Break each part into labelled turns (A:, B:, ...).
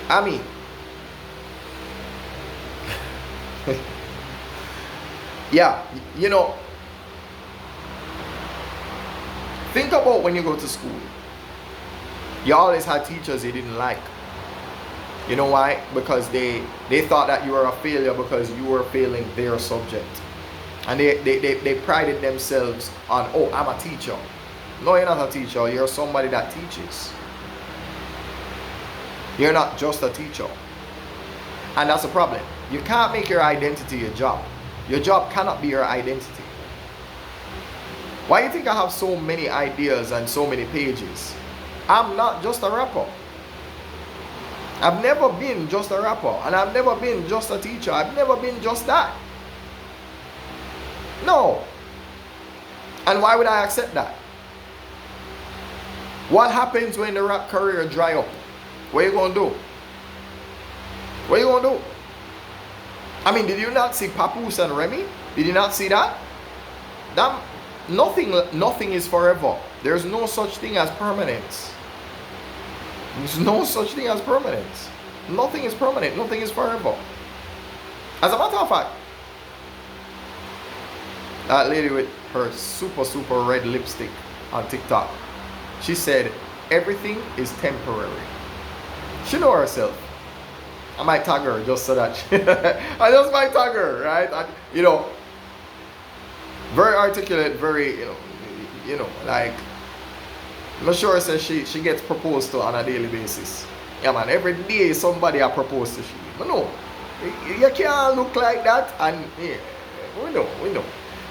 A: I mean, yeah, you know, think about when you go to school. You always had teachers you didn't like. You know why? Because they thought that you were a failure because you were failing their subject. And they prided themselves on, oh, I'm a teacher. No, you're not a teacher. You're somebody that teaches. You're not just a teacher. And that's a problem. You can't make your identity your job. Your job cannot be your identity. Why do you think I have so many ideas and so many pages? I'm not just a rapper. I've never been just a rapper, and I've never been just a teacher. I've never been just that. No. And why would I accept that? What happens when the rap career dry up? What are you gonna do? What are you gonna do? I mean, did you not see Papoose and Remy? Did you not see that? That nothing is forever. There's no such thing as permanence. There's no such thing as permanence. Nothing is permanent. Nothing is forever. As a matter of fact, that lady with her super red lipstick on TikTok, she said everything is temporary. She know herself. I might tag her just so that I just might tag her, right? You know, very articulate, very you know, like I'm sure says she gets proposed to on a daily basis. Yeah, man, every day somebody I propose to she. But no, you can't look like that, and yeah, we know.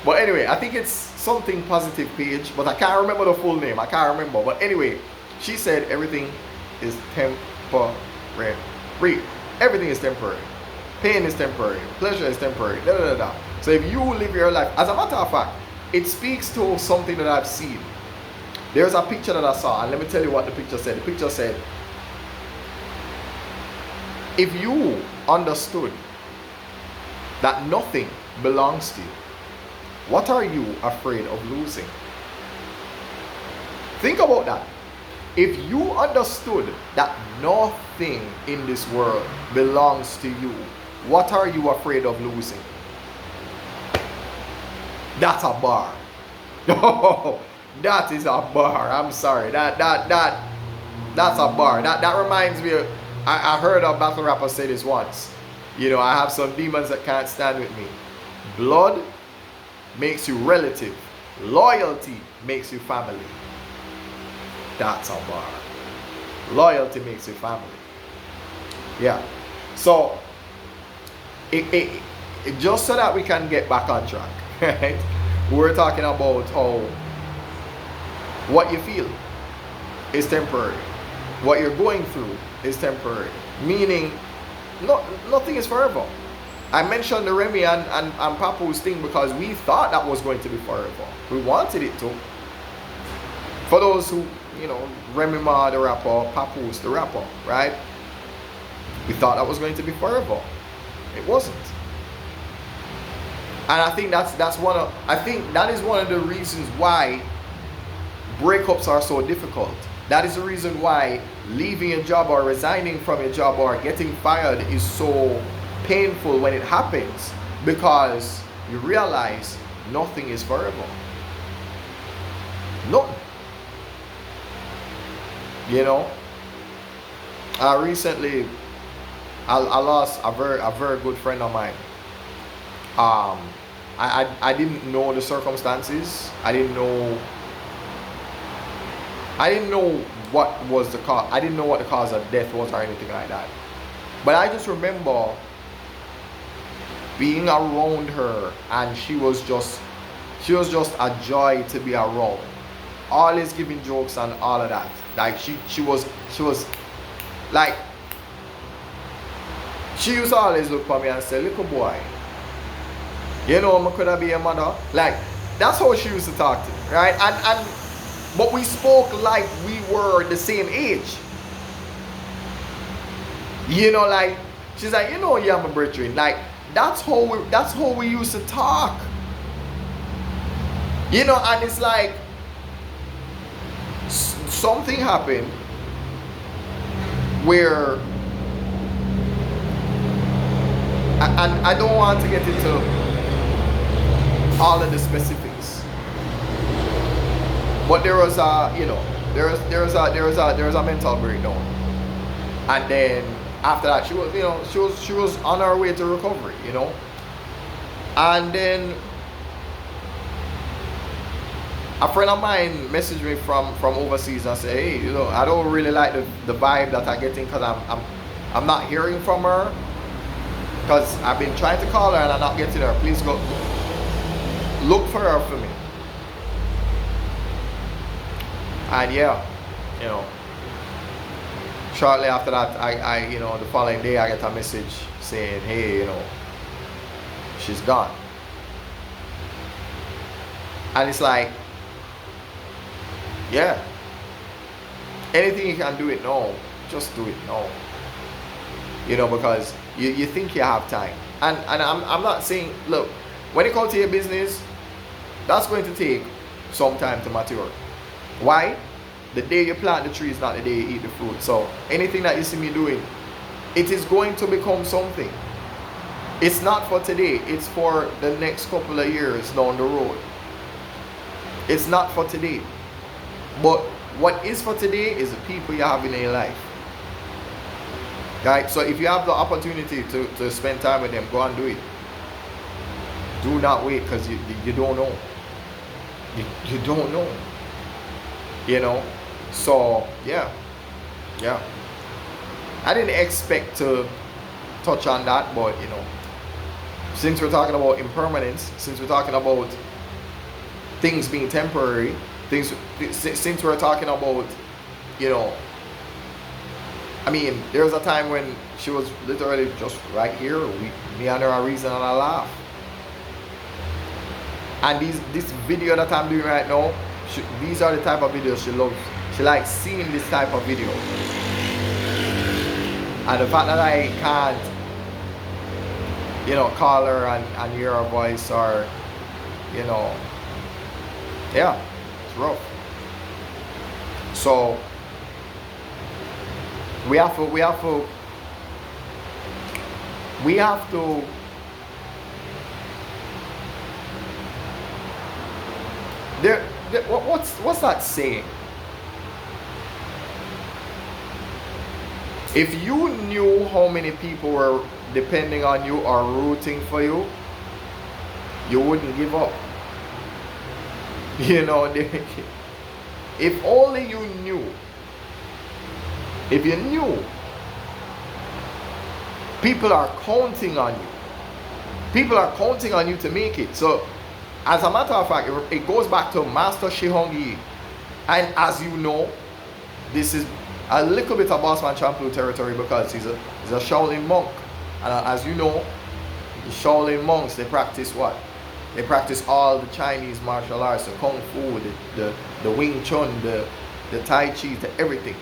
A: But anyway, I think it's something positive page, but I can't remember the full name. I can't remember. But anyway, she said everything is temporary. Everything is temporary. Pain is temporary. Pleasure is temporary. Da, da, da, da. So if you live your life, as a matter of fact, it speaks to something that I've seen. There's a picture that I saw, and let me tell you what the picture said. The picture said, if you understood that nothing belongs to you, what are you afraid of losing? Think about that. If you understood that nothing in this world belongs to you, what are you afraid of losing? That's a bar. Oh, that is a bar. I'm sorry. That's a bar. That reminds me of, I heard a battle rapper say this once. You know, I have some demons that can't stand with me. Blood makes you relative. Loyalty makes you family. That's a bar. Loyalty makes you family. Yeah. So it just so that we can get back on track, right? We're talking about how what you feel is temporary. What you're going through is temporary. Meaning nothing is forever. I mentioned the Remy and Papoose thing because we thought that was going to be forever. We wanted it to. For those who, you know, Remy Ma the rapper, Papoose the rapper, right? We thought that was going to be forever. It wasn't. And I think I think that is one of the reasons why breakups are so difficult. That is the reason why leaving a job or resigning from a job or getting fired is so painful when it happens, because you realize nothing is forever. Nothing. You know, recently I lost a very good friend of mine. I didn't know the circumstances. I didn't know what was the cause. I didn't know what the cause of death was or anything like that. But I just remember being around her, and she was just a joy to be around. Always giving jokes and all of that. Like she was like, she used to always look for me and say, "Little boy, you know, I could have been a mother." Like, that's how she used to talk to me, right? And but we spoke like we were the same age. You know, like, she's like, "You know, yeah, I'm a brethren." Like, that's how we used to talk. You know, and it's like something happened where And I don't want to get into all of the specifics, but there was a, you know, there was a mental breakdown, and then after that she was, you know, she was on her way to recovery, you know, and then a friend of mine messaged me from overseas and said, hey, you know, I don't really like the vibe that I'm getting, because I'm not hearing from her, because I've been trying to call her and I'm not getting her. Please go look for her for me. And yeah, you know, shortly after that, I you know, the following day I get a message saying, hey, you know, she's gone. And it's like, yeah, anything you can do it now, just do it now. You know, because you think you have time. And I'm not saying, look, when it comes to your business, that's going to take some time to mature. Why? The day you plant the tree is not the day you eat the fruit. So anything that you see me doing, it is going to become something. It's not for today, it's for the next couple of years down the road. It's not for today. But what is for today is the people you have in your life. Right? So if you have the opportunity to spend time with them, go and do it. Do not wait, because you don't know. You don't know. You know? So yeah. I didn't expect to touch on that, but you know, since we're talking about impermanence, since we're talking about things being temporary, since we're talking about, you know, I mean, there was a time when she was literally just right here, me and her a reason and a laugh. And this video that I'm doing right now, these are the type of videos she loves. She likes seeing this type of video. And the fact that I can't, you know, call her and hear her voice, or, you know, yeah, it's rough. So we have to what's that saying? If you knew how many people were depending on you or rooting for you, you wouldn't give up. You know, if only you knew. If you knew people are counting on you, people are counting on you to make it. So as a matter of fact, it goes back to Master Shi Hong Yi. And as you know, this is a little bit of Bossman Champloo territory, because he's a Shaolin monk. And as you know, the Shaolin monks, they practice what? They practice all the Chinese martial arts, the Kung Fu, the Wing Chun, the Tai Chi, the everything.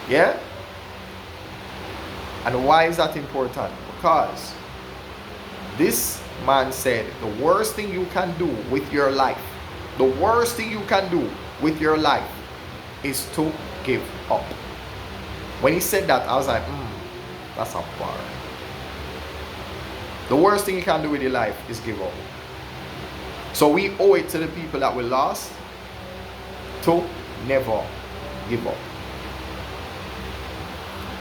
A: Yeah? And why is that important? Because this man said the worst thing you can do with your life, the worst thing you can do with your life is to give up. When he said that, I was like, that's a bar. The worst thing you can do with your life is give up. So we owe it to the people that we lost to never give up.